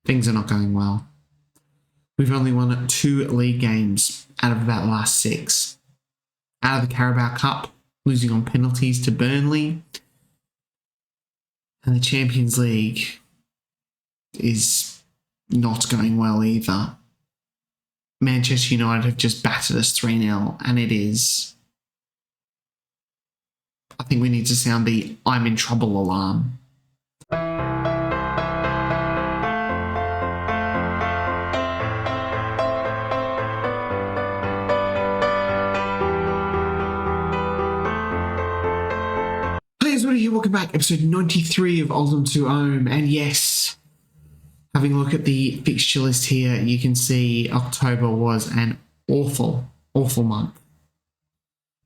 things are not going well. We've only won 2 league games out of that last 6. Out of the Carabao Cup, losing on penalties to Burnley. And the Champions League is not going well either. Manchester United have just battered us 3-0, and it is... I think we need to sound the I'm in trouble alarm. Welcome back, episode 93 of Oldham to Ohm, and yes, having a look at the fixture list here, you can see October was an awful month.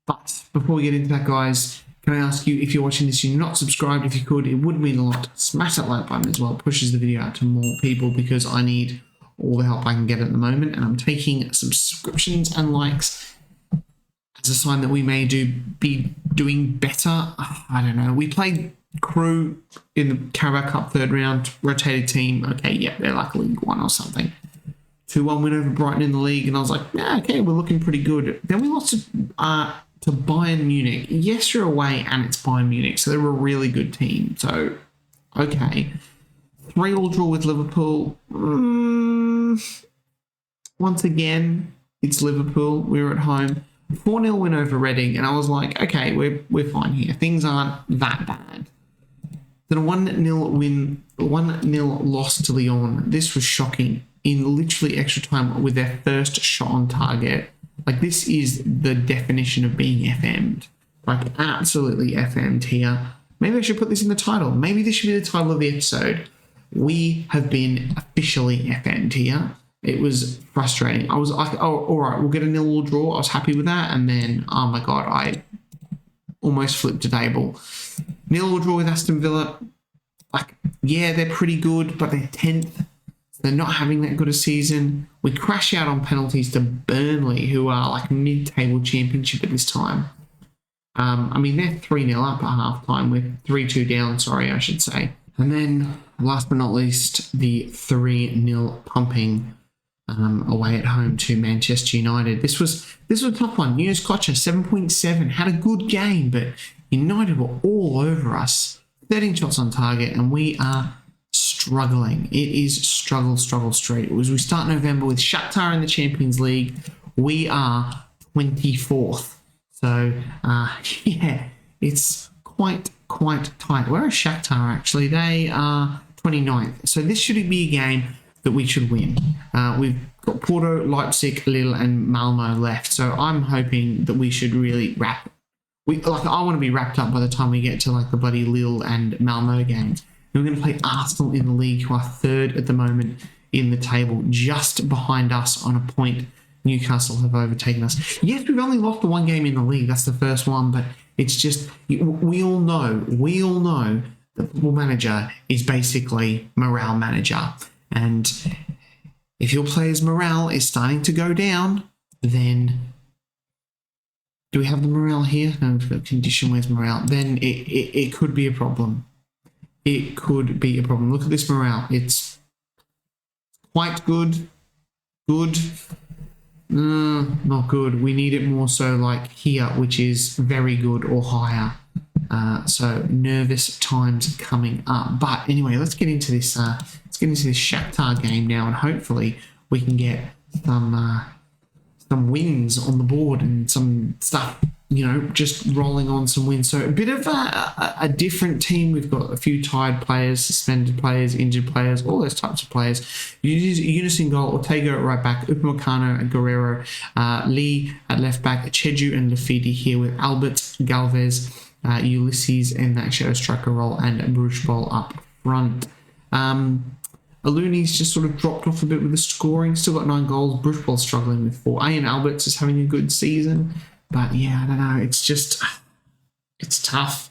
But before we get into that, guys, can I ask you, if you're watching this and you're not subscribed, if you could, it would mean a lot. Smash that like button as well, it pushes the video out to more people because I need all the help I can get at the moment, and I'm taking subscriptions and likes as a sign that we may be doing better. I don't know. We played Crew in the Carabao Cup 3rd round, rotated team. Okay, yeah, they're like League 1 or something. 2-1 win over Brighton in the league, and I was like, yeah, okay, we're looking pretty good. Then we lost to Bayern Munich. Yes, you're away, and it's Bayern Munich, so they're a really good team. So, okay. 3-3 draw with Liverpool. Once again, it's Liverpool. We were at home. 4-0 win over Reading, and I was like, okay, we're fine here. Things aren't that bad. Then a 1-0 loss to Lyon. This was shocking. In literally extra time with their first shot on target. Like, this is the definition of being FM'd. Like, absolutely FM'd here. Maybe I should put this in the title. Maybe this should be the title of the episode. We have been officially FM'd here. It was frustrating. I was like, oh, all right, we'll get a 0-0 draw. I was happy with that. And then, oh my God, I almost flipped a table. 0-0 draw with Aston Villa. Like, yeah, they're pretty good, but they're 10th. They're not having that good a season. We crash out on penalties to Burnley, who are like mid-table championship at this time. I mean, they're 3-0 up at half-time with 3-2 down, I should say. And then, last but not least, the 3-0 pumping away at home to Manchester United. This was a tough one. Nunes Kocher, 7.7, had a good game, but United were all over us. 13 shots on target, and we are struggling. It is struggle street. As we start November with Shakhtar in the Champions League, we are 24th. So, yeah, it's quite tight. Where are Shakhtar, actually? They are 29th. So this should be a game that we should win. We've got Porto, Leipzig, Lille, and Malmo left. So I'm hoping that we should really I want to be wrapped up by the time we get to like the bloody Lille and Malmo games. And we're going to play Arsenal in the league, who are 3rd at the moment in the table, just behind us on a point. Newcastle have overtaken us. Yes, we've only lost the 1 game in the league. That's the first one, but it's just, we all know that Football Manager is basically morale manager. And if your player's morale is starting to go down, then do we have the morale here? No, condition, where's morale? Then it could be a problem. It could be a problem. Look at this morale. It's quite good. Good. Not good. We need it more so like here, which is very good or higher. So nervous times coming up. But anyway, let's get into this. Let's get into this Shakhtar game now, and hopefully we can get some wins on the board and some stuff. Just rolling on some wins. So a bit of a different team. We've got a few tired players, suspended players, injured players, all those types of players. Unison goal, Ortega at right back, Upamecano and Guerrero, Lee at left back, Cheju and Lafidi here with Albert, Galvez, Ulysses in that shadow striker role, and Bruce Ball up front. Aluni's just sort of dropped off a bit with the scoring. Still got 9 goals. Bruce Ball's struggling with 4. Ian Alberts is having a good season. But yeah, I don't know. It's just, it's tough.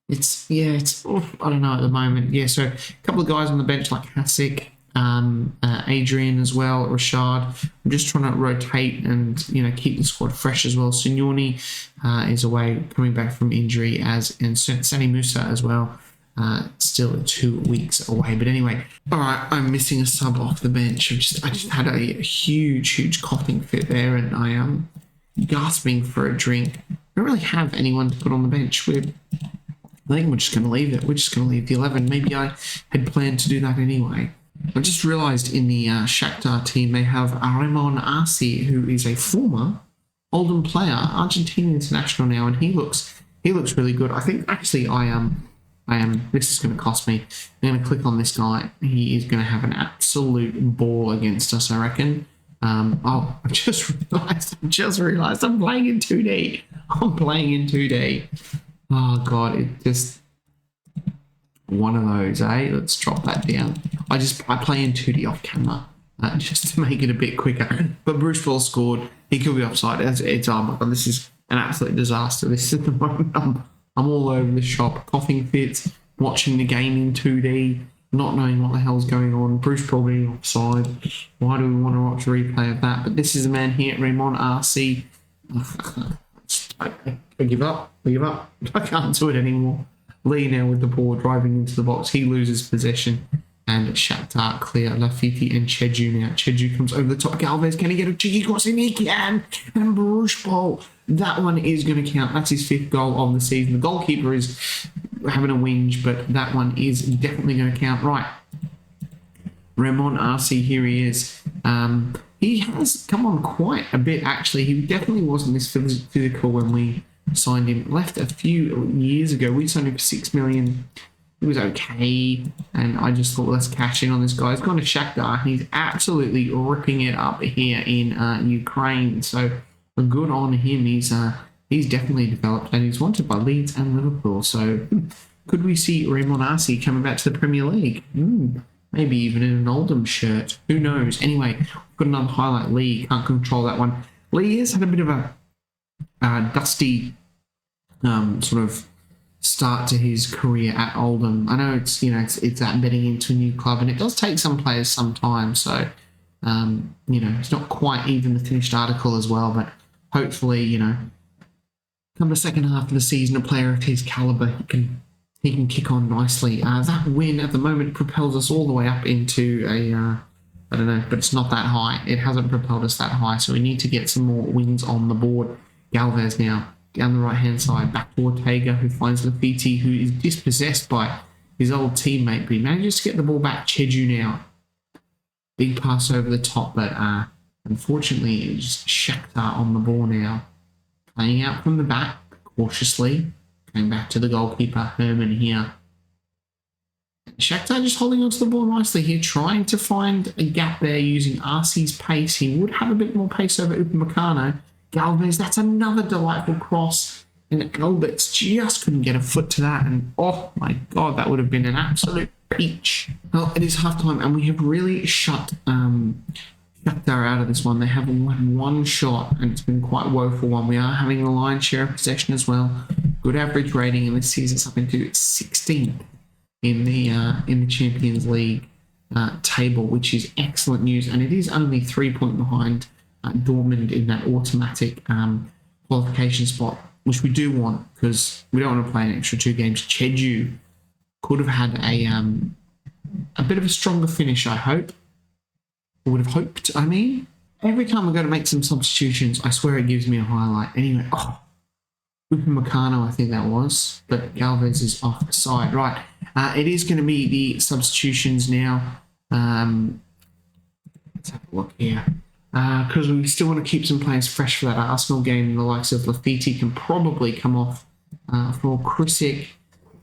I don't know at the moment. Yeah, so a couple of guys on the bench like Hasek, Adrian as well, Rashad. I'm just trying to rotate and, keep the squad fresh as well. Signoni is away, coming back from injury, and Sani Musa as well. still 2 weeks away. But anyway, all right, I'm missing a sub off the bench. I just had a huge coughing fit there, and I am gasping for a drink. I don't really have anyone to put on the bench. I think we're just going to leave it. We're just going to leave the 11. Maybe I had planned to do that anyway. I just realised in the Shakhtar team they have Ramon Arce, who is a former Oldham player, Argentinian international now, and he looks really good. I think actually I am. This is going to cost me. I'm going to click on this guy. He is going to have an absolute ball against us, I reckon. I just realised I'm playing in 2D. Oh God, it just one of those, eh? Let's drop that down. I play in 2D off camera. Just to make it a bit quicker. But Bruce Ball scored. He could be offside. It's oh my God, this is an absolute disaster. This is the moment I'm all over the shop, coughing fits, watching the game in 2D, not knowing what the hell's going on. Bruce Ball being offside. Why do we want to watch a replay of that? But this is a man here, Ramon Arce. I give up. I can't do it anymore. Lee now with the ball driving into the box. He loses possession. And Shakhtar clear Lafiti and Cheju now. Cheju comes over the top. Galvez, can he get a cheeky cross in? He can. And Bruce Ball. That one is going to count. That's his 5th goal of the season. The goalkeeper is having a whinge, but that one is definitely going to count. Right. Ramon Arce, here he is. He has come on quite a bit, actually. He definitely wasn't this physical when we signed him. Left a few years ago. We signed him for $6 million. He was okay, and I just thought, let's cash in on this guy. He's gone to Shakhtar, and he's absolutely ripping it up here in Ukraine. So good on him. He's definitely developed, and he's wanted by Leeds and Liverpool. So could we see Ramon Arce coming back to the Premier League? Maybe even in an Oldham shirt. Who knows? Anyway, we've got another highlight. Lee can't control that one. Lee has had a bit of a dusty sort of start to his career at Oldham. I know it's that betting into a new club, and it does take some players some time. So it's not quite even the finished article as well, but hopefully come the second half of the season, a player of his caliber he can kick on nicely. That win at the moment propels us all the way up into I don't know, but it's not that high. It hasn't propelled us that high, so we need to get some more wins on the board. Galvez now down the right-hand side, back to Ortega, who finds Lafiti, who is dispossessed by his old teammate, but he manages to get the ball back. Cheju now. Big pass over the top, but unfortunately, it's Shakhtar on the ball now. Playing out from the back, cautiously. Going back to the goalkeeper, Herman here. Shakhtar just holding onto the ball nicely here, trying to find a gap there using Arce's pace. He would have a bit more pace over Upamecano. Galvez, that's another delightful cross. And Alberts just couldn't get a foot to that. And oh my God, that would have been an absolute peach. Well, it is halftime, and we have really shut Shakhtar out of this one. They have one shot, and it's been quite a woeful one. We are having a lion's share of possession as well. Good average rating, and this season's up into 16th in the Champions League table, which is excellent news. And it is only 3 points behind Dortmund in that automatic qualification spot, which we do want because we don't want to play an extra 2 games. Cheju could have had a bit of a stronger finish, I hope. I would have hoped, I mean. Every time I go to make some substitutions, I swear it gives me a highlight. Anyway, Upamecano, I think that was, but Galvez is offside. Right, it is going to be the substitutions now. Let's have a look here. Because we still want to keep some players fresh for that Arsenal game. The likes of Lafiti can probably come off for Krisic.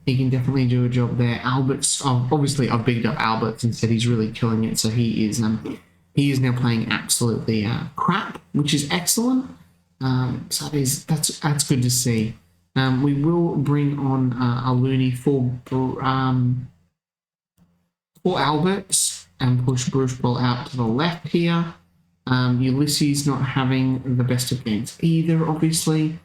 He can definitely do a job there. Alberts, obviously I've bigged up Alberts and said he's really killing it. So he is now playing absolutely crap, which is excellent. So that's good to see. We will bring on a Looney for Alberts and push Bruce Ball out to the left here. Ulysses not having the best of games either, obviously.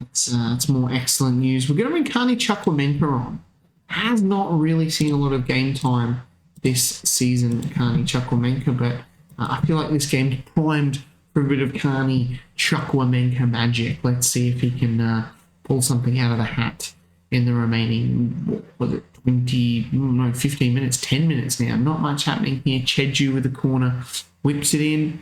It's more excellent news. We're going to bring Carney Chukwuemeka on. Has not really seen a lot of game time this season, Carney Chukwuemeka, but I feel like this game's primed for a bit of Carney Chukwuemeka magic. Let's see if he can pull something out of the hat in the remaining, 20 15 minutes, 10 minutes now. Not much happening here. Cheju with the corner, whips it in,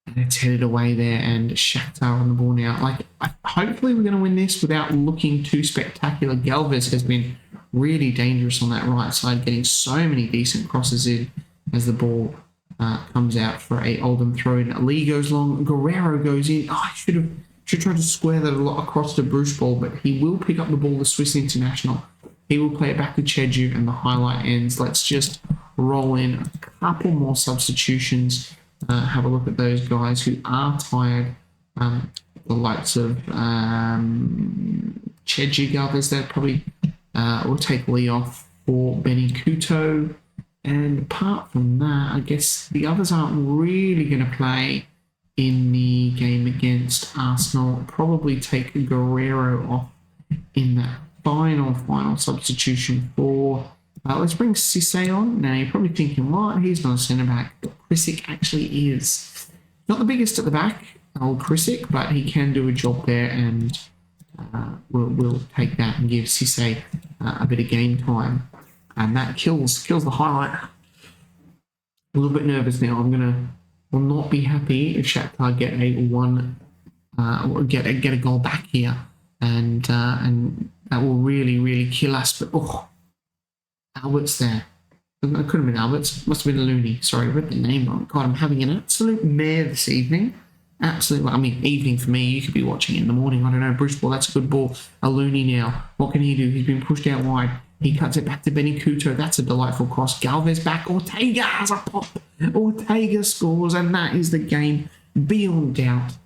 and it's headed away there, and Shakhtar on the ball now. Like, hopefully we're going to win this without looking too spectacular. Galvez has been really dangerous on that right side, getting so many decent crosses in as the ball comes out for a Oldham throw-in. Lee goes long, Guerrero goes in. Oh, I should try to square that a lot across to Bruce Ball, but he will pick up the ball, the Swiss international. He will play it back to Cheju, and the highlight ends. Let's just roll in a couple more substitutions. Have a look at those guys who are tired. The likes of Cheju, Galvez, they'll probably will take Lee off for Benny Couto. And apart from that, I guess the others aren't really going to play in the game against Arsenal. Probably take Guerrero off in that final substitution for... let's bring Cisse on. Now, you're probably thinking, what? He's not a centre-back. But Krisic actually is. Not the biggest at the back, old Krisic, but he can do a job there, and we'll take that and give Cisse a bit of game time. And that kills the highlight. A little bit nervous now. Will not be happy if Shakhtar get a goal back here, and that will really kill us. But Albert's there. It could have been Albert's. Must have been Looney. Sorry, I read the name wrong. God, I'm having an absolute mare this evening. Absolutely. I mean, evening for me. You could be watching it in the morning. I don't know. Bruce Ball, that's a good ball. A Looney now. What can he do? He's been pushed out wide. He cuts it back to Benny Couto. That's a delightful cross. Galvez back. Ortega has a pop. Ortega scores, and that is the game beyond doubt.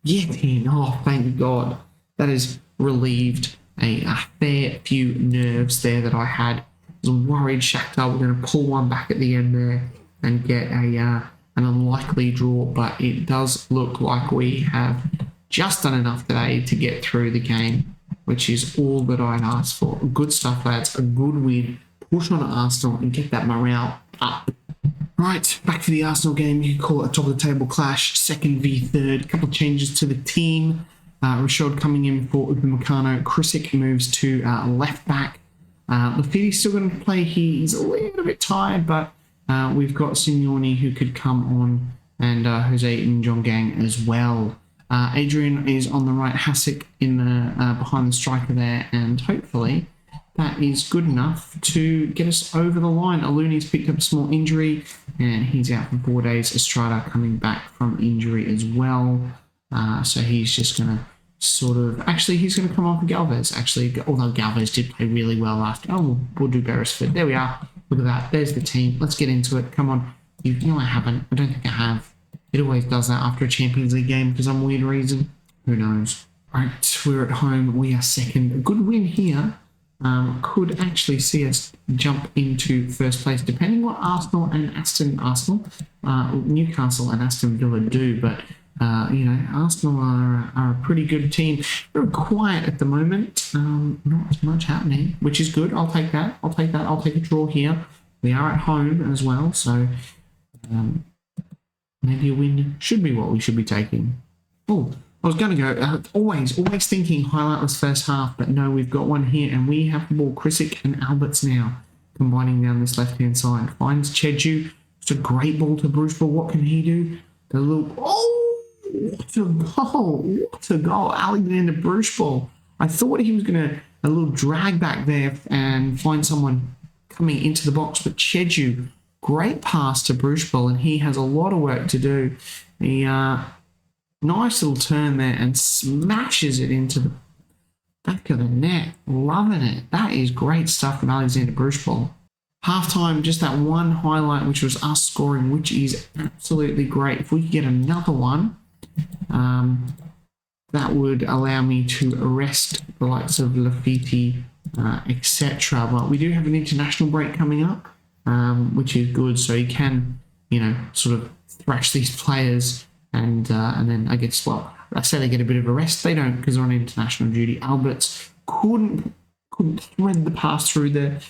Yet in. Oh, thank God. That has relieved a fair few nerves there that I had. I was worried Shakhtar were going to pull one back at the end there and get an unlikely draw, but it does look like we have just done enough today to get through the game, which is all that I'd asked for. Good stuff, lads. A good win. Push on Arsenal and get that morale up. Right, back to the Arsenal game. You can call it a top-of-the-table clash, second v third. A couple of changes to the team. Rashad coming in for Upamecano. Krisic moves to left back. Lafitti's still going to play. He's a little bit tired, but we've got Signoni who could come on, and Jose Njongang as well. Adrian is on the right, Hasek in the behind the striker there, and hopefully that is good enough to get us over the line. Aluni's picked up a small injury, and he's out for 4 days. Estrada coming back from injury as well. So he's just going to he's going to come off with Galvez, actually, although Galvez did play really well after. Oh, we'll do Beresford. There we are. Look at that. There's the team. Let's get into it. Come on. I haven't. I don't think I have. It always does that after a Champions League game for some weird reason. Who knows? Right, we're at home. We are second. A good win here could actually see us jump into first place, depending what Newcastle and Aston Villa do. But Arsenal are a pretty good team. Very quiet at the moment. Not much happening, which is good. I'll take that. I'll take a draw here. We are at home as well, so maybe a win should be what we should be taking. Oh, I was going to go, always thinking highlightless first half, but no, we've got one here, and we have the ball. Krisic and Alberts now combining down this left-hand side. Finds Cheju. It's a great ball to Bruce Ball. What can he do? The little... What a goal. Alexander Bruce Ball. I thought he was going to a little drag back there and find someone coming into the box, but Cheju, great pass to Bruce Ball, and he has a lot of work to do. He nice little turn there and smashes it into the back of the net. Loving it. That is great stuff from Alexander Bruce Ball. Half-time, just that one highlight, which was us scoring, which is absolutely great. If we could get another one, that would allow me to arrest the likes of Lafitte, etc. But we do have an international break coming up, which is good, so you can, sort of thrash these players, and then I guess, well, I say they get a bit of a rest. They don't, because they're on international duty. Alberts couldn't thread the pass through the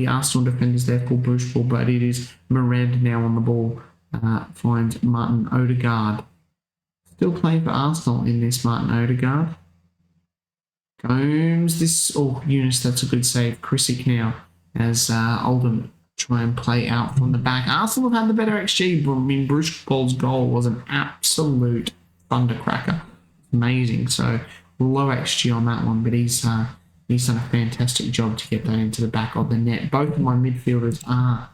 Arsenal defenders there for Bruce Ball, but it is Miranda now on the ball. Finds Martin Odegaard. Still playing for Arsenal in this, Martin Odegaard. Gomes this... Oh, Eunice, that's a good save. Krisic now. as Oldham try and play out from the back. Arsenal have had the better XG, but I mean, Bruce Ball's goal was an absolute thundercracker. Amazing. So low XG on that one, but he's done a fantastic job to get that into the back of the net. Both of my midfielders are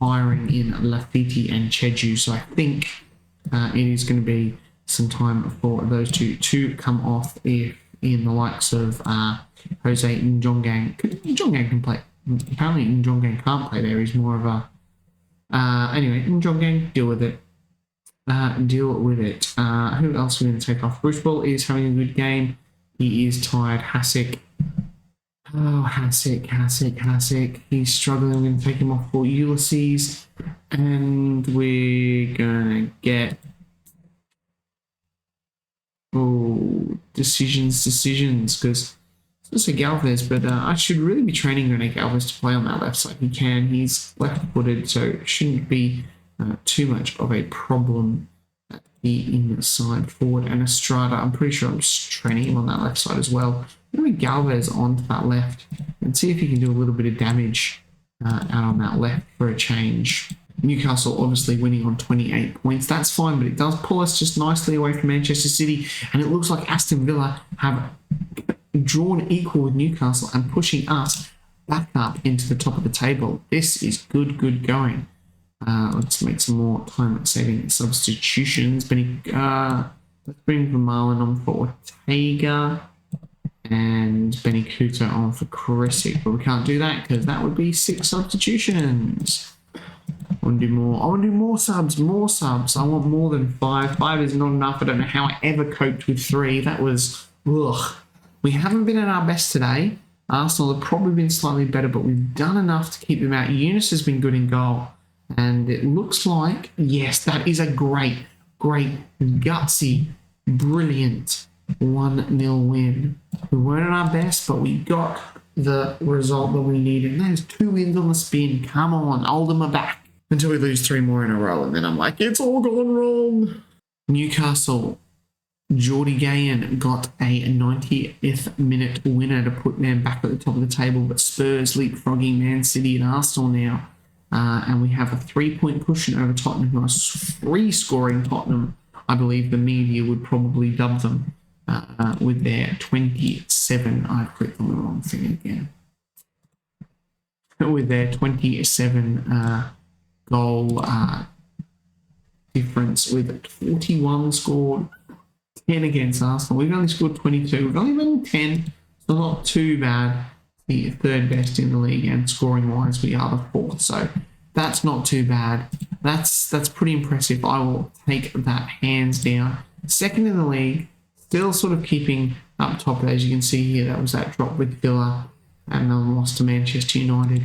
tiring in Lafiti and Cheju, so I think it is going to be some time for those two to come off if in the likes of Jose Njongang. Njongang can play. Apparently Njongang can't play there. He's more of a... anyway, Njongang, deal with it. Who else are we going to take off? Bruce Ball is having a good game. He is tired. Hasek. Oh, Hasek. He's struggling. I'm going to take him off for Ulysses. And we're going to get... Oh, decisions, because it's also Galvez, but I should really be training Rene Galvez to play on that left side. He can. He's left-footed, so it shouldn't be too much of a problem at the inside forward. And Estrada, I'm pretty sure I'm just training him on that left side as well. Maybe Galvez onto that left and see if he can do a little bit of damage out on that left for a change. Newcastle obviously winning on 28 points. That's fine, but it does pull us just nicely away from Manchester City. And it looks like Aston Villa have drawn equal with Newcastle and pushing us back up into the top of the table. This is good going. Let's make some more time-saving substitutions. Let's bring Vermaelen on for Ortega and Benny Kuta on for Krisic. But we can't do that because that would be 6 substitutions. I want to do more subs. I want more than 5. 5 is not enough. I don't know how I ever coped with 3. That was, ugh. We haven't been at our best today. Arsenal have probably been slightly better, but we've done enough to keep them out. Eunice has been good in goal. And it looks like, yes, that is a great, gutsy, brilliant 1-0 win. We weren't at our best, but we got the result that we needed. And there's 2 wins on the spin. Come on, Oldham are back. Until we lose 3 more in a row, and then I'm like, it's all gone wrong. Newcastle, Geordie Gayen got a 90th minute winner to put them back at the top of the table, but Spurs leapfrogging Man City and Arsenal now. And we have a 3-point cushion over Tottenham, who are free-scoring Tottenham. I believe the media would probably dub them with their 27. I've clicked on the wrong thing again. With their 27 goal difference, with 41 scored, 10 against Arsenal. We've only scored 22. We've only won 10, so not too bad. The 3rd best in the league, and scoring-wise, we are the 4th. So that's not too bad. That's pretty impressive. I will take that hands down. 2nd in the league, still sort of keeping up top. As you can see here, that was that drop with Villa, and then lost to Manchester United.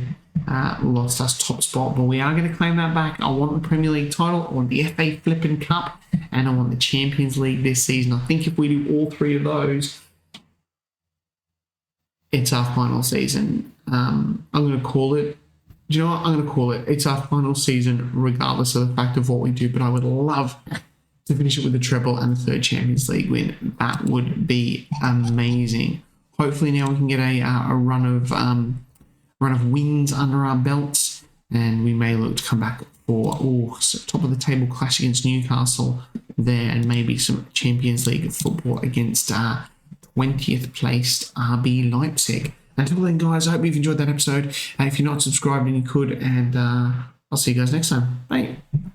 Lost us top spot, but we are going to claim that back. I want the Premier League title, I want the FA Flippin' Cup, and I want the Champions League this season. I think if we do all 3 of those, it's our final season. I'm going to call it. Do you know what? I'm going to call it. It's our final season, regardless of the fact of what we do, but I would love to finish it with a treble and the 3rd Champions League win. That would be amazing. Hopefully now we can get a run of wins under our belts, and we may look to come back for top of the table clash against Newcastle there, and maybe some Champions League football against 20th placed RB Leipzig. Until then, guys, I hope you've enjoyed that episode. If you're not subscribed, then you could, and I'll see you guys next time. Bye.